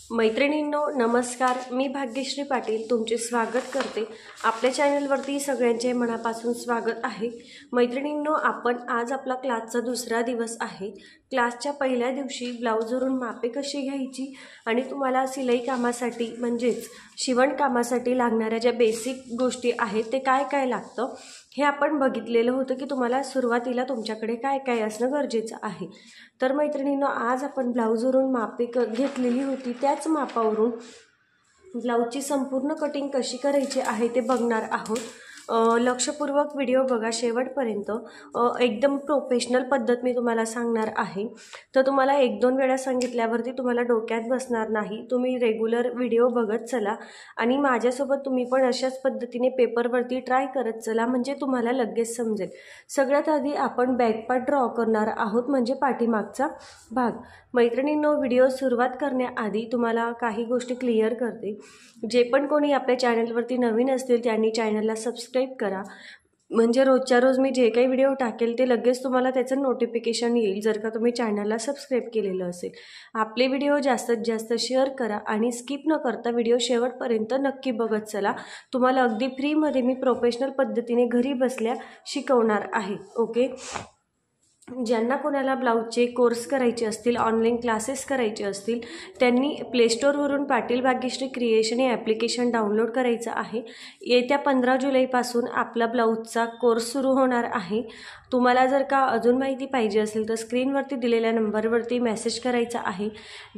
मैत्रिणींनो नमस्कार, मी भाग्यश्री पाटील तुमचे स्वागत करते। आपल्या चॅनलवरती सगळ्यांचे मनापासून स्वागत आहे। मैत्रिणींनो, आपण आज आपला क्लासचा दुसरा दिवस आहे। क्लासच्या पहिल्या दिवशी ब्लाऊजवरून मापे कशी घ्यायची आणि तुम्हाला सिलाई कामासाठी म्हणजेच शिवण कामासाठी लागणाऱ्या ज्या बेसिक गोष्टी आहेत ते काय काय लागतं हे आपण बघितलेलं होतं की तुम्हाला सुरुवातीला तुमच्याकडे काय काय असणं गरजेचं आहे। तर मैत्रिणींनो, आज आपण ब्लाऊजवरून मापे घेतलेली होती, त्याच मापावरून ब्लाऊजची संपूर्ण कटिंग कशी करायची आहे ते बघणार आहोत। लक्षपूर्वक व्हिडिओ बघा शेवटपर्यंत। एकदम प्रोफेशनल पद्धत मी तुम्हाला सांगणार आहे, तर तुम्हाला एक दोन वेळा सांगितल्यावरती तुम्हाला डोक्यात बसणार नाही। तुम्ही रेग्युलर व्हिडिओ बघत चला आणि माझ्यासोबत तुम्ही पण अशाच पद्धतीने पेपरवरती ट्राय करत चला, म्हणजे तुम्हाला लगेच समजेल। सगळ्यात आधी आपण बॅक पार्ट ड्रॉ करणार आहोत, म्हणजे पाठीमागचा भाग। मैत्रिणींनो, व्हिडिओ सुरुवात करण्याआधी तुम्हाला काही गोष्टी क्लिअर करते। जे पण कोणी आपल्या चॅनलवरती नवीन असतील त्यांनी चॅनलला सबस्क्राईब करा, म्हणजे रोजच्या रोज मी जे काही व्हिडिओ टाकेल ते लगेच तुम्हाला त्याचं नोटिफिकेशन येईल जर का तुम्ही चॅनलला सबस्क्राईब केलेलं असेल। आपले व्हिडिओ जास्तीत जास्त शेअर करा आणि स्किप न करता व्हिडिओ शेवटपर्यंत नक्की बघत चला। तुम्हाला अगदी फ्रीमध्ये मी प्रोफेशनल पद्धतीने घरी बसल्या शिकवणार आहे। ओके, ज्यांना कोणाला ब्लाऊजचे कोर्स करायचे असतील, ऑनलाईन क्लासेस करायचे असतील, त्यांनी प्ले स्टोअरवरून पाटील भाग्यश्री क्रिएशन हे ॲप्लिकेशन डाउनलोड करायचं आहे। येत्या 15 जुलैपासून आपला ब्लाऊजचा कोर्स सुरू होणार आहे। तुम्हाला जर का अजून माहिती पाहिजे असेल तर स्क्रीनवरती दिलेल्या नंबरवरती मेसेज करायचा आहे।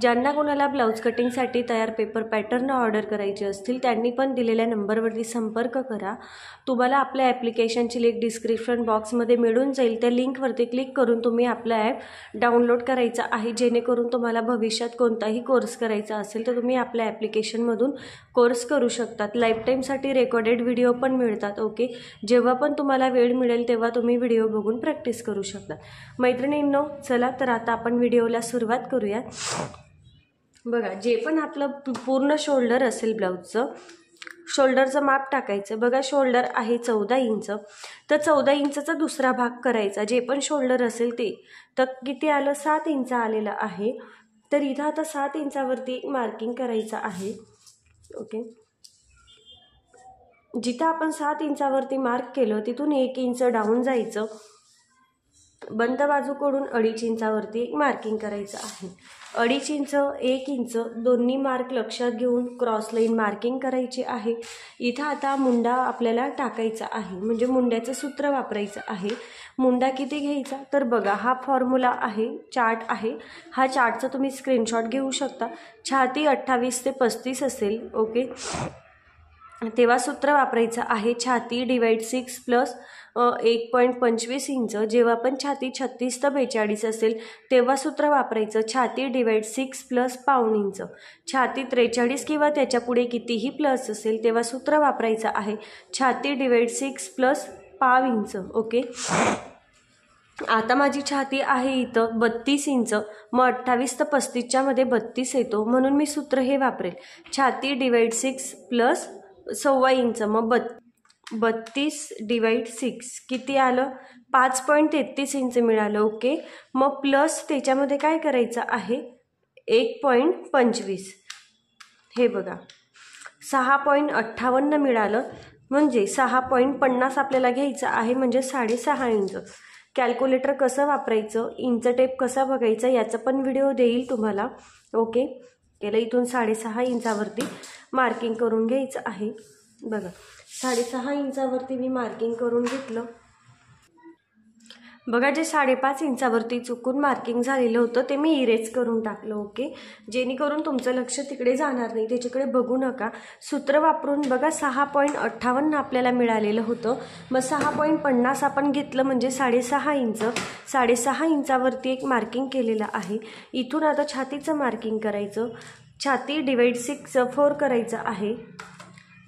ज्यांना कोणाला ब्लाऊज कटिंगसाठी तयार पेपर पॅटर्न ऑर्डर करायचे असतील त्यांनी पण दिलेल्या नंबरवरती संपर्क करा। तुम्हाला आपल्या ॲप्लिकेशनची लिंक डिस्क्रिप्शन बॉक्समध्ये मिळून जाईल, त्या लिंकवरती क्लिक करून तुम्ही आपला ॲप डाउनलोड करायचा आहे, जेणेकरून तुम्हाला भविष्यात कोणताही कोर्स करायचा असेल तर तुम्ही आपल्या ॲप्लिकेशनमधून कोर्स करू शकतात। लाईफ टाईमसाठी रेकॉर्डेड व्हिडिओ पण मिळतात। ओके, जेव्हा पण तुम्हाला वेळ मिळेल तेव्हा तुम्ही व्हिडिओ बघून प्रॅक्टिस करू शकता। मैत्रिणींनो, चला तर आता आपण व्हिडिओला सुरुवात करूया। बघा, जे पण आपलं पूर्ण शोल्डर असेल ब्लाऊजचं, शोल्डरचं माप टाकायचं। बघा, शोल्डर आहे 14 इंच, तर 14 इंचचा दुसरा भाग करायचा। जे पण शोल्डर असेल ते तर किती आलं, 7 इंच आलेलं आहे। तर इथं आता 7 इंचावरती एक मार्किंग करायचं आहे। ओके, जिथं आपण 7 इंचावरती मार्क केलं तिथून 1 इंच डाऊन जायचं। बंद बाजूकडून 2.5 इंचावरती एक मार्किंग करायचं आहे। 2.5 इंच 1 इंच दोन्ही मार्क लक्षात घेऊन क्रॉस लाईन मार्किंग करायची आहे। इथं आता मुंडा आपल्याला टाकायचा आहे, म्हणजे मुंड्याचं सूत्र वापरायचं आहे। मुंडा किती घ्यायचा तर बघा, हा फॉर्म्युला आहे, चार्ट आहे। हा चार्टचा तुम्ही स्क्रीनशॉट घेऊ शकता। छाती 28 ते 35 असेल, ओके, तेव्हा सूत्र वापरायचं आहे छाती डिवाइड 6 प्लस 1.25 इंच। जेव्हा पण छाती 36 ते 42 असेल तेव्हा सूत्र वापरायचं छाती डिवाइड 6 प्लस पाऊण इंच। छाती 43 किंवा त्याच्या पुढे कितीही प्लस असेल तेव्हा सूत्र वापरायचं आहे छाती डिवाइड 6 प्लस पाव इंच। ओके, आता माझी छाती आहे इथं 32 इंच, मग 28 ते 35च्या मध्ये 32 येतो, म्हणून मी सूत्र हे वापरेल छाती डिवाइड 6 प्लस 1.25 इंच, मग 32 डिवाइड 6 किती आलं, 5.33 इंच मिळालं। ओके, मग प्लस त्याच्यामध्ये काय करायचं आहे 1.25, हे बघा 6.58 मिळालं, म्हणजे 6.50 आपल्याला घ्यायचं आहे, म्हणजे 6.5 इंच। कॅल्क्युलेटर कसं वापरायचं, इंच टेप कसा बघायचा याचा पण व्हिडिओ देईल तुम्हाला। ओके, केलं, इथून 6.5 इंचावरती मार्किंग करून घ्यायचं आहे। बघा, 6.5 इंचावरती मी मार्किंग करून घेतलं। बघा, जे 5.5 इंचावरती चुकून मार्किंग झालेलं होतं ते मी इरेज करून टाकलं। ओके, जेणेकरून तुमचं लक्ष तिकडे जाणार नाही, त्याच्याकडे बघू नका। सूत्र वापरून बघा 6.58 आपल्याला मिळालेलं होतं, मग 6.50 आपण घेतलं, म्हणजे 6.5 इंच। 6.5 इंचावरती एक मार्किंग केलेलं आहे। इथून आता छातीचं मार्किंग करायचं। छाती डिवाइड 6 4 करायचं आहे,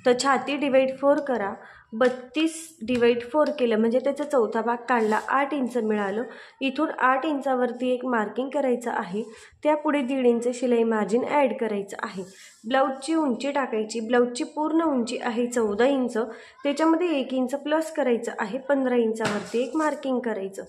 तर छाती डिवाइड 4 करा। 32 डिवाइड 4 केलं म्हणजे त्याचा चौथा भाग काढला, 8 इंच मिळालं। इथून 8 इंचावरती एक मार्किंग करायचं आहे, त्यापुढे 1.5 इंच शिलाई मार्जिन ॲड करायचं आहे। ब्लाऊजची उंची टाकायची। ब्लाऊजची पूर्ण उंची आहे 14 इंच, त्याच्यामध्ये 1 इंच प्लस करायचं आहे, 15 इंचावरती एक मार्किंग करायचं।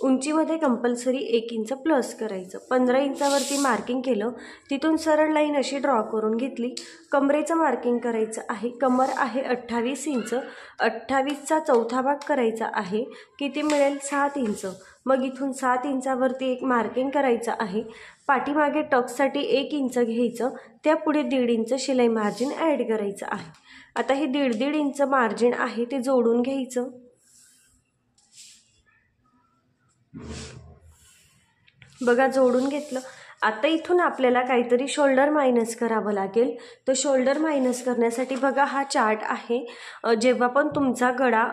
उंचीमध्ये कंपल्सरी 1 इंच प्लस करायचं. 15 इंचावरती मार्किंग केलं, तिथून सरळ लाईन अशी ड्रॉ करून घेतली. कमरेचं मार्किंग करायचं आहे. कमर आहे 28 इंच. 28चा चौथा भाग करायचा आहे. किती मिळेल? 7 इंच. मग इथून 7 इंचावरती एक मार्किंग करायचं आहे. पाठीमागे टक्ससाठी 1 इंच घ्यायचं. त्यापुढे 1.5 इंच शिलाई मार्जिन ॲड करायचं आहे. आता हे 1.5 इंच मार्जिन आहे ते जोडून घ्यायचं. बघा जोडून घेतलं. आता इथून आपल्याला काहीतरी शोल्डर मायनस करावं लागेल. तर शोल्डर मायनस करण्यासाठी बघा हा चार्ट आहे. जेव्हा पण तुमचा गळा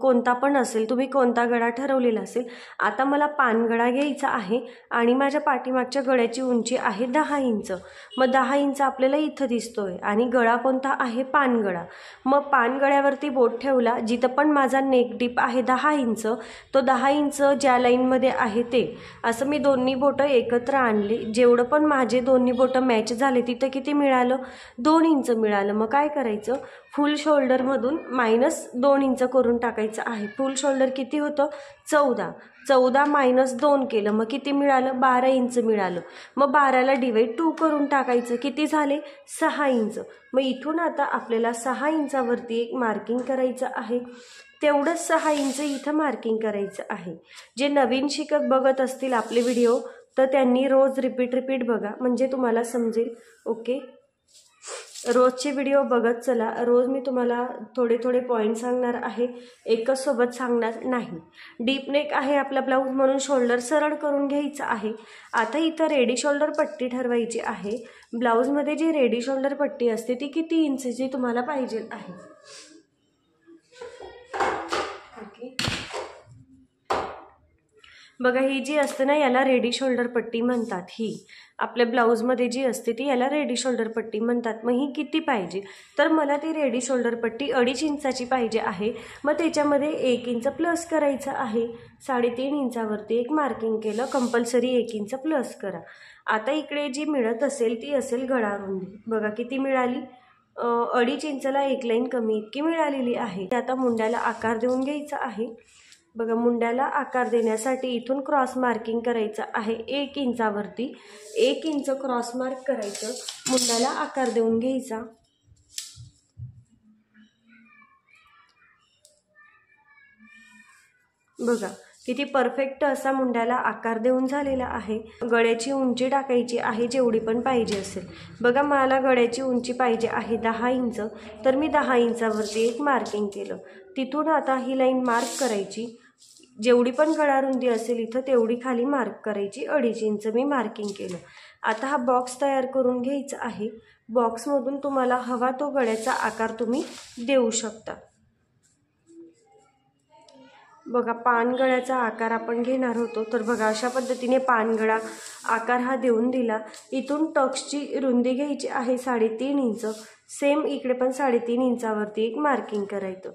कोणता पण असेल, तुम्ही कोणता गळा ठरवलेला असेल, आता मला पानगळा घ्यायचा आहे आणि माझ्या पाठीमागच्या गळ्याची उंची आहे 10 इंच. मग 10 इंच आपल्याला इथं दिसतोय आणि गळा कोणता आहे? पानगळा. मग पानगळ्यावरती बोट ठेवला. जिथं पण माझा नेक डीप आहे 10 इंच, तो 10 इंच ज्या लाईनमध्ये आहे ते असं मी दोन्ही बोटं एकत्र आणली. जेवढं पण माझे दोन्ही बोटं मॅच झाले तिथं किती मिळालं? 2 इंच मिळालं. मग काय करायचं? फुल शोल्डरमधून -2 इंच करून टाकायचं आहे. फुल शोल्डर किती होतं? 14. 14 - 2 केलं, मग किती मिळालं? 12 इंच मिळालं. मग 12ला डिवाइड 2 करून टाकायचं. किती झाले? 6 इंच. मग इथून आता आपल्याला 6 इंचावरती एक मार्किंग करायचं आहे. तेवढंच 6 इंच इथं मार्किंग करायचं आहे. जे नवीन शिकत बघत असतील आपले व्हिडिओ, तर त्यांनी रोज रिपीट बघा, म्हणजे तुम्हाला समजेल. ओके, रोजचे व्हिडिओ बघत चला. रोज मी तुम्हाला थोडे पॉईंट सांगणार आहे, एकच सोबत सांगणार नाही. डीप नेक आहे आपला ब्लाऊज, म्हणून शोल्डर सरळ करून घ्यायचं आहे. आता इथं रेडी शोल्डर पट्टी ठरवायची आहे. ब्लाऊजमध्ये जी रेडी शोल्डर पट्टी असते ती किती इंचची तुम्हाला पाहिजे आहे? ओके, बघा ही जी असते ना, याला रेडी शोल्डर पट्टी म्हणतात. ही आपल्या ब्लाऊजमध्ये जी असते ती याला रेडी शोल्डर पट्टी म्हणतात. मग ही किती पाहिजे? तर मला ती रेडी शोल्डर पट्टी 2.5 इंचाची पाहिजे आहे. मग त्याच्यामध्ये 1 इंच प्लस करायचं आहे. 3.5 इंचावरती एक मार्किंग केलं. कंपल्सरी 1 इंच प्लस करा. आता इकडे जी मिळत असेल ती असेल गळा रुंदी. बघा किती मिळाली? 2.5 इंचला एक लाईन कमी इतकी मिळालेली आहे. आता मुंड्याला आकार देऊन घ्यायचा आहे. बघा मुंड्याला आकार देण्यासाठी इथून क्रॉस मार्किंग करायचं आहे 1 इंचावरती. 1 इंच क्रॉस मार्क करायचं, मुंड्याला आकार देऊन घ्यायचा. बघा किती परफेक्ट असा मुंड्याला आकार देऊन झालेला आहे. गळ्याची उंची टाकायची आहे जेवढी पण पाहिजे असेल. बघा मला गळ्याची उंची पाहिजे आहे 10 इंच, तर मी 10 इंचावरती एक मार्किंग केलं. तिथून आता ही लाईन मार्क करायची. जेवढी पण गळा रुंदी असेल इथं तेवढी खाली मार्क करायची. 2.5 इंच मी मार्किंग केलं. आता हा बॉक्स तयार करून घ्यायचा आहे. बॉक्समधून तुम्हाला हवा तो गळ्याचा आकार तुम्ही देऊ शकता. बघा पानगळ्याचा आकार आपण घेणार होतो, तर बघा अशा पद्धतीने पानगळा आकार हा देऊन दिला. इथून टक्सची रुंदी घ्यायची आहे 3.5 इंच. सेम इकडे पण 3.5 इंचावरती एक मार्किंग करायचं.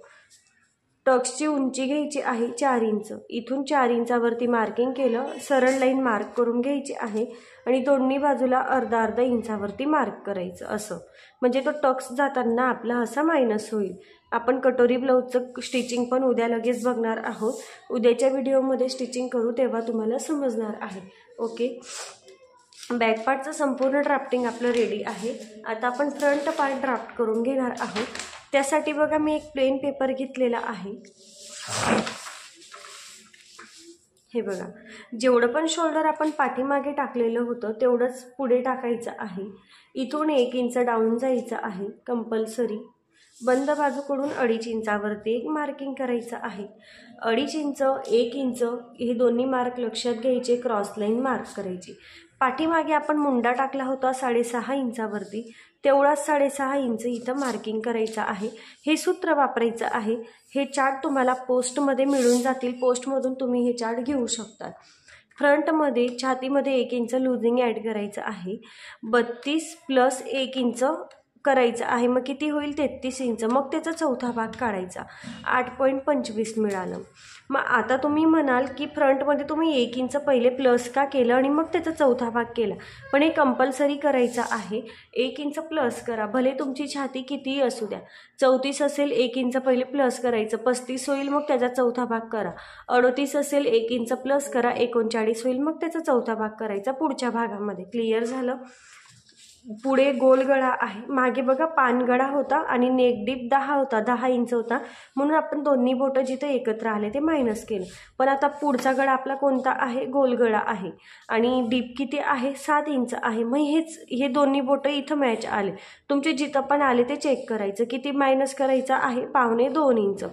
टक्सची उंची घ्यायची आहे 4 इंच. इथून 4 इंचावरती मार्किंग केलं. सरळ लाईन मार्क करून घ्यायची आहे आणि दोन्ही बाजूला अर्धा इंचावरती मार्क करायचं. असं म्हणजे तो टक्स जाताना आपला असा मायनस होईल. आपण कटोरी ब्लाऊजचं स्टिचिंग पण उद्या लगेच बघणार आहोत. उद्याच्या व्हिडिओमध्ये स्टिचिंग करू तेव्हा तुम्हाला समजणार आहे. ओके, बॅक पार्टचं संपूर्ण ड्राफ्टिंग आपलं रेडी आहे. आता आपण फ्रंट पार्ट ड्राफ्ट करून घेणार आहोत. त्यासाठी बघा मी एक प्लेन पेपर घेतलेला आहे. हे बघा जेवढं पण शोल्डर आपण पाठीमागे टाकलेलं होतं तेवढंच पुढे टाकायचं आहे. इथून 1 इंच डाऊन जायचं आहे कंपल्सरी. बंद बाजूकडून 2.5 इंचावरती एक मार्किंग करायचं आहे. 2.5 इंच 1 इंच हे दोन्ही मार्क लक्षात घ्यायचे. क्रॉस लाईन मार्क करायची. पाठीमागे आपण मुंडा टाकला होता 6.5 इंचावरती, तेवढाच 6.5 इंच इथं मार्किंग करायचं आहे. हे सूत्र वापरायचं आहे. हे चार्ट तुम्हाला पोस्टमध्ये मिळून जातील. पोस्टमधून तुम्ही हे चार्ट घेऊ शकता. फ्रंटमध्ये छातीमध्ये 1 इंच लूजिंग ॲड करायचं आहे. 32 + 1 इंच करायचं आहे, मग किती होईल 33 इंच. मग त्याचा चौथा भाग काढायचा, 8.25 मिळालं. मग आता तुम्ही म्हणाल की फ्रंटमध्ये तुम्ही 1 इंच पहिले प्लस का केलं आणि मग त्याचा चौथा भाग केला. पण हे कंपल्सरी करायचं आहे, 1 इंच प्लस करा, भले तुमची छाती कितीही असू द्या. 34 असेल 1 इंच पहिले प्लस करायचं, 35 होईल मग त्याचा चौथा भाग करा. 38 असेल 1 इंच प्लस करा, 39 होईल मग त्याचा चौथा भाग करायचा पुढच्या भागामध्ये. क्लिअर झालं. पुढे गोल गळा आहे, मागे बघा पानगळा होता आणि नेक डीप 10 होता, 10 इंच होता, म्हणून आपण दोन्ही बोटं जिथे एकत्र आले ते मायनस केलं. पण आता पुढचा गळा आपला कोणता आहे, गोल गळा आहे आणि डीप किती आहे, 7 इंच आहे. मग हे दोन्ही बोटं इथं मॅच आले. तुमचे जिथं पण आले ते चेक करायचं, किती मायनस करायचं आहे, 1.25 इंच.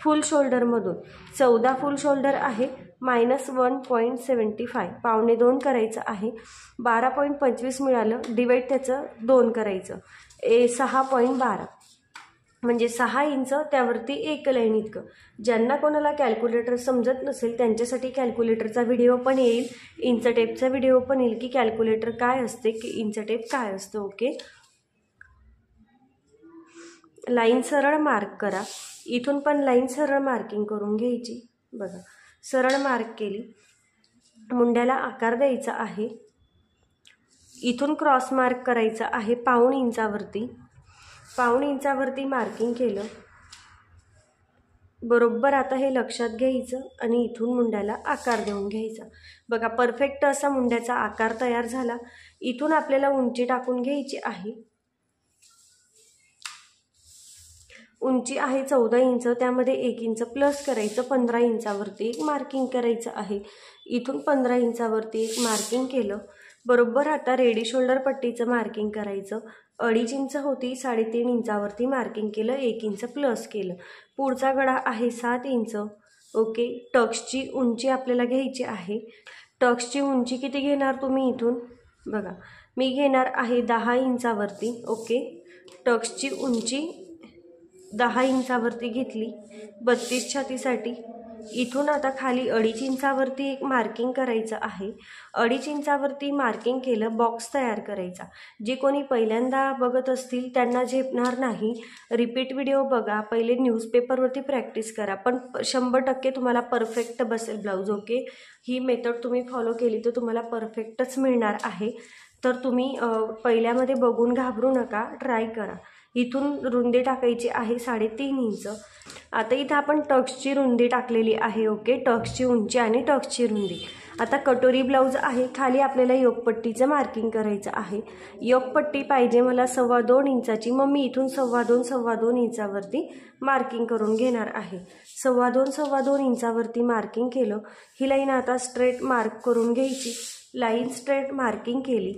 फुल शोल्डरमधून 14 फुल शोल्डर आहे, -1.75 1.25 करायचं आहे. 12.25 मिळालं, डिवाईड त्याचं 2 करायचं, 6.12 म्हणजे 6 इंच, त्यावरती 1 लाईन इतकं. ज्यांना कोणाला कॅल्क्युलेटर समजत नसेल त्यांच्यासाठी कॅल्क्युलेटरचा व्हिडिओ पण येईल, इंच टेपचा व्हिडिओ पण येईल की कॅल्क्युलेटर काय असते, की इंच टेप काय असतं. ओके, लाईन सरळ मार्क करा. इथून पण लाईन सरळ मार्किंग करून घ्यायची. बघा, सरळ मार्क केली. मुंड्याला आकार द्यायचा आहे. इथून क्रॉस मार्क करायचा आहे 1.25 इंचावरती. 1.25 इंचावरती मार्किंग केलं बरोबर. आता हे लक्षात घ्यायचं आणि इथून मुंड्याला आकार देऊन घ्यायचा. बघा, परफेक्ट असा मुंड्याचा आकार तयार झाला. इथून आपल्याला उंची टाकून घ्यायची आहे. उंची आहे 14 इंच, त्यामध्ये 1 इंच प्लस करायचं, 15 इंचावरती एक मार्किंग करायचं आहे. इथून 15 इंचावरती एक मार्किंग केलं बरोबर. आता रेडी शोल्डर पट्टीचं मार्किंग करायचं. 2.5 इंच होती, 3.5 इंचावरती मार्किंग केलं, 1 इंच प्लस केलं. पुढचा गळा आहे 7 इंच. ओके, टक्सची उंची आपल्याला घ्यायची आहे. टक्सची उंची किती घेणार तुम्ही इथून, बघा मी घेणार आहे 10 इंचावरती. ओके, टक्सची उंची 10 इंचावरती घेतली 32 छातीसाठी. इथून आता खाली 2.5 इंचावरती एक मार्किंग करायचं आहे. 2.5 इंचावरती मार्किंग केलं, बॉक्स तयार करायचा. जे कोणी पहिल्यांदा बघत असतील त्यांना झेपणार नाही, रिपीट व्हिडिओ बघा, पहिले न्यूजपेपरवरती प्रॅक्टिस करा, पण 100% तुम्हाला परफेक्ट बसेल ब्लाऊज. ओके, ही मेथड तुम्ही फॉलो केली तर तुम्हाला परफेक्टच मिळणार आहे. तर तुम्ही पहिल्यामध्ये बघून घाबरू नका, ट्राय करा. इथून रुंदी टाकायची आहे 3.5 इंच. आता इथं आपण टक्सची रुंदी टाकलेली आहे. ओके, टक्सची उंची आणि टक्सची रुंदी. आता कटोरी ब्लाऊज आहे, खाली आपल्याला योगपट्टीचं मार्किंग करायचं आहे. योगपट्टी पाहिजे मला 2.25 इंचाची, मग मी इथून 2.25 इंचावरती मार्किंग करून घेणार आहे. 2.25 इंचावरती मार्किंग केलं. ही लाईन आता स्ट्रेट मार्क करून घ्यायची. लाईन स्ट्रेट मार्किंग केली.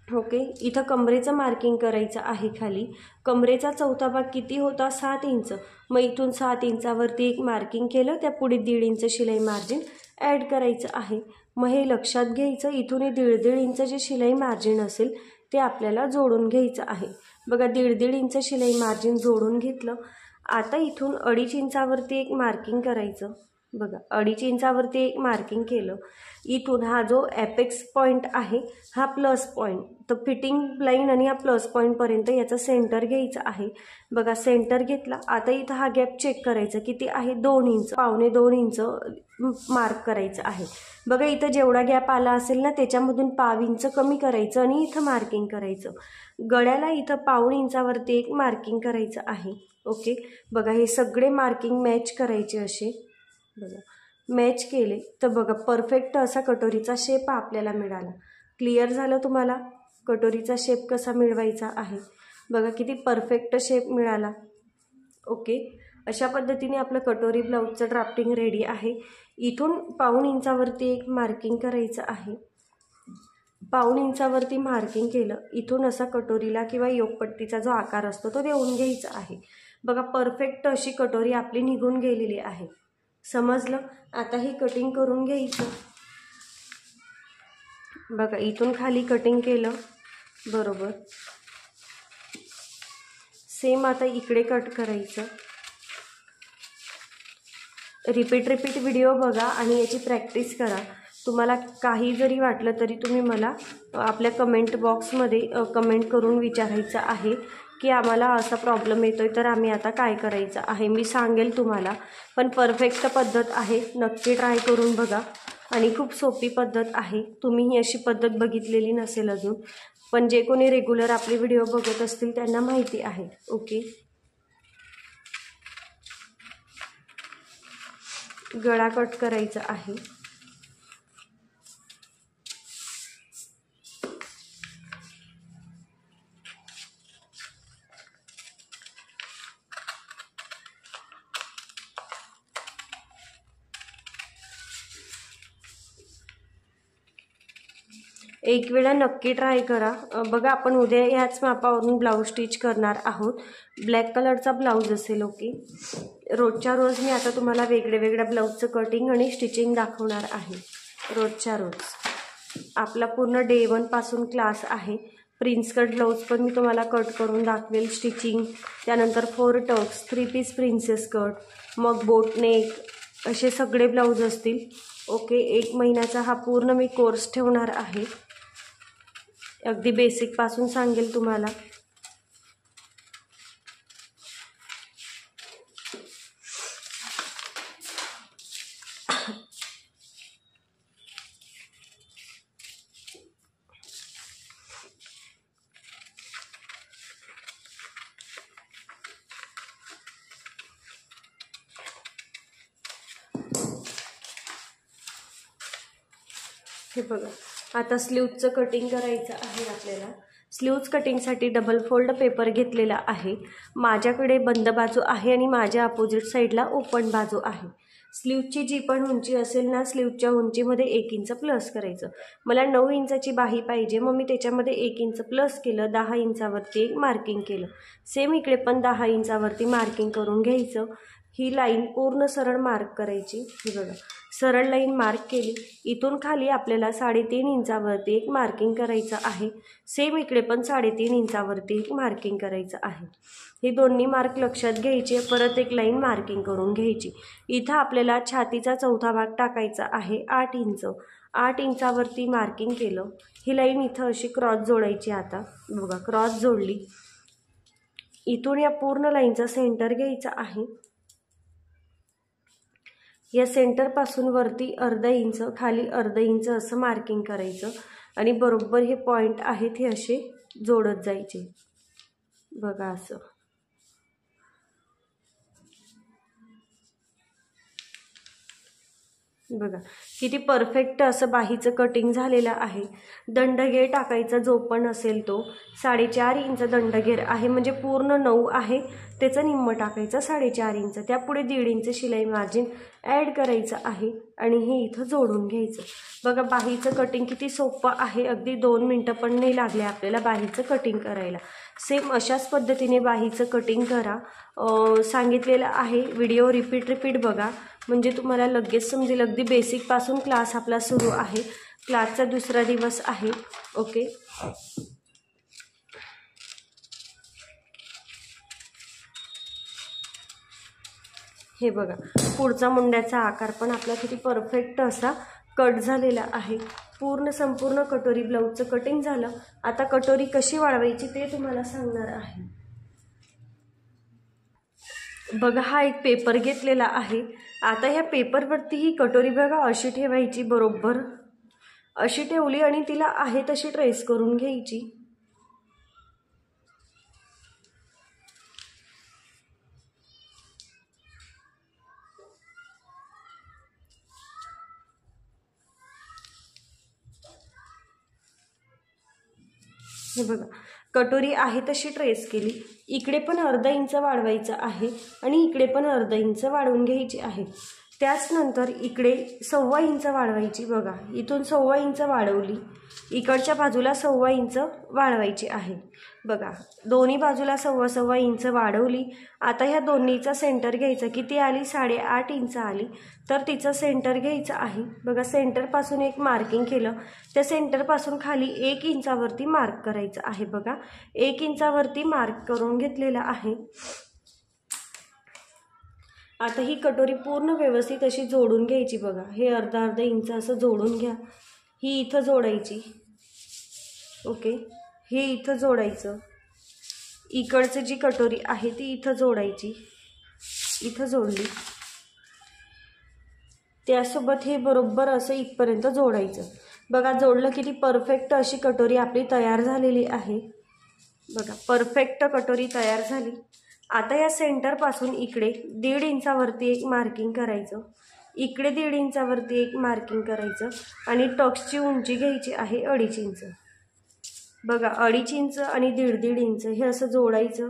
ओके, इथं कमरेचं मार्किंग करायचं आहे. खाली कमरेचा चौथा भाग किती होता, 7 इंच. मग इथून 7 इंचावरती एक मार्किंग केलं, त्या पुढे 1.5 इंच शिलाई मार्जिन ॲड करायचं आहे. मग हे लक्षात घ्यायचं, इथून 1.5 इंच जे शिलाई मार्जिन असेल ते आपल्याला जोडून घ्यायचं आहे. बघा, 1.5 इंच शिलाई मार्जिन जोडून घेतलं. आता इथून 2.5 इंचावरती एक मार्किंग करायचं. बघा, 2.5 इंचावरती एक मार्किंग केलं. इथून हा जो ॲपेक्स पॉईंट आहे हा प्लस पॉईंट, तर फिटिंग लाईन आणि हा प्लस पॉईंटपर्यंत याचा सेंटर घ्यायचा आहे. बघा, सेंटर घेतला. आता इथं हा गॅप चेक करायचा किती आहे, 2 इंच, 1.25 इंच मार्क करायचं आहे. बघा, इथं जेवढा गॅप आला असेल ना त्याच्यामधून 1/2 इंच कमी करायचं आणि इथं मार्किंग करायचं. गळ्याला इथं 1/2 इंचावरती एक मार्किंग करायचं आहे. ओके, बघा हे सगळे मार्किंग मॅच करायचे असे. बघा, मॅच केले तर बघा परफेक्ट असा कटोरीचा शेप आपल्याला मिळाला. क्लिअर झालं तुम्हाला कटोरीचा शेप कसा मिळवायचा आहे. बघा किती परफेक्ट शेप मिळाला. ओके, अशा पद्धतीने आपलं कटोरी ब्लाऊजचं ड्राफ्टिंग रेडी आहे. इथून 1/2 इंचावरती एक मार्किंग करायचं आहे. 1/2 इंचावरती मार्किंग केलं. इथून असा कटोरीला किंवा योगपट्टीचा जो आकार असतो तो देऊन घ्यायचा आहे. बघा, परफेक्ट अशी कटोरी आपली निघून गेलेली आहे. समजलं. आता ही कटिंग करून घ्यायचं. बघा, इथून खाली कटिंग केलं बरोबर. सेम आता इकडे कट करायचं. रिपीट व्हिडिओ बघा आणि याची प्रॅक्टिस करा. तुम्हाला काही जरी वाटलं तरी तुम्ही मला आपल्या कमेंट बॉक्समध्ये कमेंट करून विचारायचं आहे की आम्हाला असा प्रॉब्लेम येतो आहे, तर आम्ही आता काय करायचं आहे. मी सांगेल तुम्हाला. पण परफेक्ट पद्धत आहे, नक्की ट्राय करून बघा. आणि खूप सोपी पद्धत आहे. तुम्ही ही अशी पद्धत बघितलेली नसेल अजून, पण जे कोणी रेग्युलर आपले व्हिडिओ बघत असतील त्यांना माहिती आहे. ओके, गळा कट करायचा आहे. एक वेळा नक्की ट्राय करा. बघा, आपण उद्या ह्याच मापावरून ब्लाऊज स्टिच करणार आहोत. ब्लॅक कलरचा ब्लाऊज असेल. ओके, रोजच्या रोज मी आता तुम्हाला वेगळ्या ब्लाऊजचं कटिंग आणि स्टिचिंग दाखवणार आहे. रोजच्या रोज आपला पूर्ण डे 1 पासून क्लास आहे. प्रिन्स कट ब्लाऊज पण मी तुम्हाला कट करून दाखवेल, स्टिचिंग, त्यानंतर 4 टक्स, 3 पीस प्रिन्सेस कट, मग बोट नेक, असे सगळे ब्लाऊज असतील. ओके, 1 महिन्याचा हा पूर्ण मी कोर्स ठेवणार आहे. अगदी बेसिकपासून सांगेल तुम्हाला. हे बघा, आता स्लीव्जचं कटिंग करायचं आहे आपल्याला. स्लीव्ज कटिंगसाठी डबल फोल्ड पेपर घेतलेला आहे. माझ्याकडे बंद बाजू आहे आणि माझ्या अपोजिट साईडला ओपन बाजू आहे. स्लीव्जची जी पण उंची असेल ना, स्लीव्जच्या उंचीमध्ये 1 इंच प्लस करायचं. मला 9 इंचाची बाही पाहिजे, मग मी त्याच्यामध्ये 1 इंच प्लस केलं. 10 इंचावरती एक मार्किंग केलं. सेम इकडे पण 10 इंचावरती मार्किंग करून घ्यायचं. ही लाईन पूर्ण सरळ मार्क करायची. हे बघा, सरळ लाईन मार्क केली. इथून खाली आपल्याला 3.5 इंचावरती एक मार्किंग करायचं आहे. सेम इकडे पण 3.5 इंचावरती एक मार्किंग करायचं आहे. हे दोन्ही मार्क लक्षात घ्यायचे. परत एक लाईन मार्किंग करून घ्यायची. इथं आपल्याला छातीचा चौथा भाग टाकायचा आहे 8 इंच. 8 इंचावरती मार्किंग केलं. ही लाईन इथं अशी क्रॉस जोडायची. आता बघा, क्रॉस जोडली. इथून या पूर्ण लाईनचा सेंटर घ्यायचा आहे. या सेंटरपासून वरती अर्धा इंच, खाली अर्धा इंच असं मार्किंग करायचं आणि बरोबर हे पॉईंट आहेत हे असे जोडत जायचे. बघा, असं. बघा किती परफेक्ट असं बाहीचं कटिंग झालेलं आहे. दंडगेर टाकायचा जो पण असेल तो 4.5 इंच दंडगेर आहे, म्हणजे पूर्ण 9 आहे, त्याचं निम्म टाकायचं 4.5 इंच. त्यापुढे 1.5 इंच शिलाई मार्जिन ॲड करायचं आहे आणि हे इथं जोडून घ्यायचं. बघा, बाहीचं कटिंग किती सोपं आहे. अगदी 2 मिनटं पण नाही लागले आपल्याला बाहीचं कटिंग करायला. सेम अशाच पद्धतीने बाहीचं कटिंग करा. सांगितलेलं आहे. व्हिडिओ रिपीट बघा, म्हणजे तुम्हाला लगेच समजेल. अगदी बेसिकपासून क्लास आपला सुरू आहे. क्लासचा दुसरा दिवस आहे. ओके, हे बघा, पुढचा मुंड्याचा आकार पण आपला किती परफेक्ट असा कट झालेला आहे. पूर्ण संपूर्ण कटोरी ब्लाऊजचं कटिंग झालं. आता कटोरी कशी वाढवायची ते तुम्हाला सांगणार आहे. बघा, हा एक पेपर घेतलेला आहे. आता ह्या पेपरवरती ही कटोरी बघा अशी ठेवायची. बरोबर अशी ठेवली आणि तिला आहे तशी ट्रेस करून घ्यायची. हे बघा, कटोरी आहे तशी ट्रेस केली. इकडे पण अर्धा इंच वाढवायचं आहे आणि इकडे पण अर्धा इंच वाढवून घ्यायची आहे. त्याचनंतर इकडे 1.25 इंच वाढवायची. बघा, इथून 1.25 इंच वाढवली. इकडच्या बाजूला 1.25 इंच वाढवायची आहे. बघा, दोन्ही बाजूला 1.25 इंच वाढवली. आता ह्या दोन्हीचा सेंटर घ्यायचा. किती आली? 8.5 इंच आली. तर तिचं सेंटर घ्यायचं आहे. बघा, सेंटरपासून एक मार्किंग केलं. त्या सेंटरपासून खाली 1 इंचावरती मार्क करायचं आहे. बघा, 1 इंचावरती मार्क करून घेतलेलं आहे. आता ही कटोरी पूर्ण व्यवस्थित अशी जोडून घ्यायची बघा। हे अर्धा अर्धा इंच असं जोडून घ्या। ही इथं जोडायची, ओके। हे इथं जोडायचं, इकडची जी कटोरी आहे ती इथं जोडायची, इथं जोडली, त्यासोबत हे बरोबर असं इथपर्यंत जोडायचं। बघा जोडलं किती परफेक्ट अशी कटोरी आपली तयार झालेली आहे। बघा परफेक्ट कटोरी तयार झाली। आता या सेंटरपासून इकडे 1.5 इंचावरती एक मार्किंग करायचं, इकडे 1.5 इंचावरती एक मार्किंग करायचं आणि टक्सची उंची घ्यायची आहे 2.5 इंच। बघा 2.5 इंच आणि 1.5 इंच हे असं जोडायचं।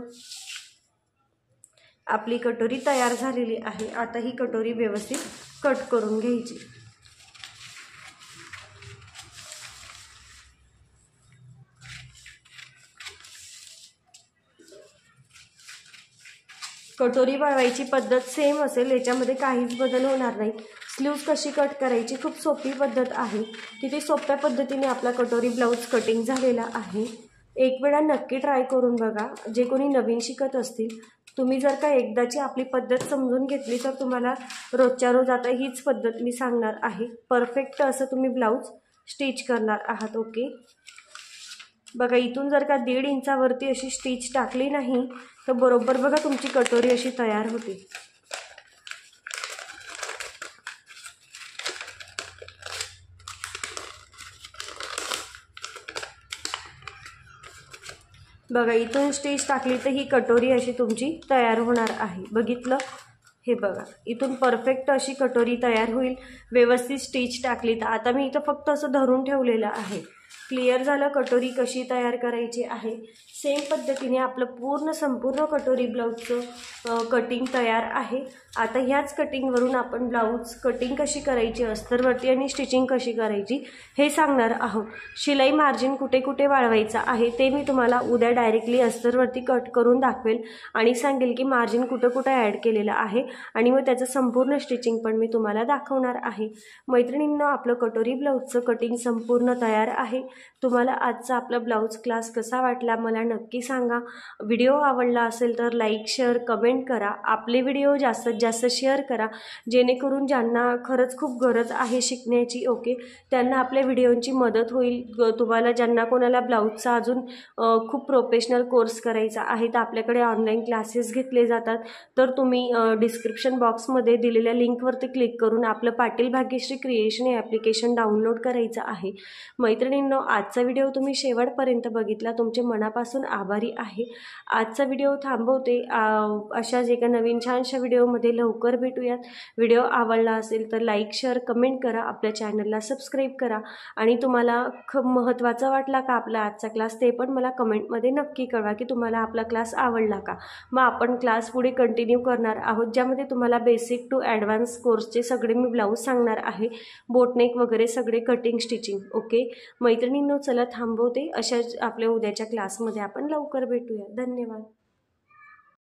आपली कटोरी तयार झालेली आहे। आता ही कटोरी व्यवस्थित कट करून घ्यायची। कटोरी वळवायची पद्धत सेम असेल, याच्यामध्ये काहीच बदल होणार नाही। स्लीव्ज कशी कट करायची खूप सोपी पद्धत आहे। किती सोप्या पद्धतीने आपला कटोरी ब्लाउज कटिंग झालेला आहे। एक वेळा नक्की ट्राय करून बघा। जे कोणी नवीन शिकत असतील, तुम्ही जर का एकदाची आपली पद्धत समजून घेतली तर तुम्हाला रोजच्या रोज आता हीच पद्धत मी सांगणार आहे। परफेक्ट असं तुम्ही ब्लाउज स्टिच करणार आहात, ओके। बघा इथून जर का 1.5 इंचावरती अशी स्टिच टाकली नाही तर बरोबर बघा तुमची कटोरी अशी तयार होते। बघा इथून स्टिच टाकली तर ही कटोरी अशी तुमची तयार होणार आहे। बघितलं, हे बघा इथून परफेक्ट अशी कटोरी तयार होईल व्यवस्थित स्टिच टाकली तर। आता मी इथं फक्त असं धरून ठेवलेलं आहे। क्लिअर झालं कटोरी कशी तयार करायची आहे। सेम पद्धतीने आपलं संपूर्ण कटोरी ब्लाउजचं कटिंग तयार आहे। आता ह्याच कटिंगवरून आपण ब्लाउज कटिंग कशी करायची, अस्तरवरती आणि स्टिचिंग कशी करायची हे सांगणार आहोत। शिलाई मार्जिन कुठे कुठे वाढवायचा आहे ते मी तुम्हाला उद्या डायरेक्टली अस्तरवरती कट करून दाखवेल आणि सांगेल की मार्जिन कुठं कुठं ॲड केलेलं आहे आणि मग त्याचं संपूर्ण स्टिचिंग पण मी तुम्हाला दाखवणार आहे। मैत्रिणींनो, आपलं कटोरी ब्लाउजचं कटिंग संपूर्ण तयार आहे। तुम्हाला आजचा आपला ब्लाउज क्लास कसा वाटला मला नक्की सांगा। व्हिडिओ आवडला असेल तर लाईक, शेअर, कमेंट करा। आपले व्हिडिओ जास्तीत जास्त शेअर करा, जेणेकरून ज्यांना खरंच खूप गरज आहे शिकण्याची, ओके, त्यांना आपल्या व्हिडिओंची मदत होईल। तुम्हाला ज्यांना कोणाला ब्लाउजचा अजून खूप प्रोफेशनल कोर्स करायचा आहे तर आपल्याकडे ऑनलाईन क्लासेस घेतले जातात। तर तुम्ही डिस्क्रिप्शन बॉक्समध्ये दिलेल्या लिंकवरती क्लिक करून आपलं पाटील भाग्यश्री क्रिएशन हे ॲप्लिकेशन डाउनलोड करायचं आहे। मैत्रिणींनो, आजचा व्हिडिओ तुम्ही शेवटपर्यंत बघितला, तुमचे मनापासून आभारी आहे। आजचा व्हिडिओ थांबवते। अशाच एका नवीन छानशा व्हिडिओमध्ये लवकर भेटूयात। व्हिडिओ आवडला असेल तर लाईक, शेअर, कमेंट करा, आपल्या चॅनलला सबस्क्राईब करा आणि तुम्हाला खूप महत्त्वाचा वाटला का आपला आजचा क्लास ते पण मला कमेंटमध्ये नक्की कळवा की तुम्हाला आपला क्लास आवडला का। मग आपण क्लास पुढे कंटिन्यू करणार आहोत, ज्यामध्ये तुम्हाला बेसिक टू ॲडव्हान्स कोर्सचे सगळे मी ब्लाऊज सांगणार आहे, बोटनेक वगैरे सगळे कटिंग स्टिचिंग, ओके। मैत्रिणींनो, चला थांबवते। अशाच आपल्या उद्याच्या क्लासमध्ये आपण लवकर भेटूया। धन्यवाद।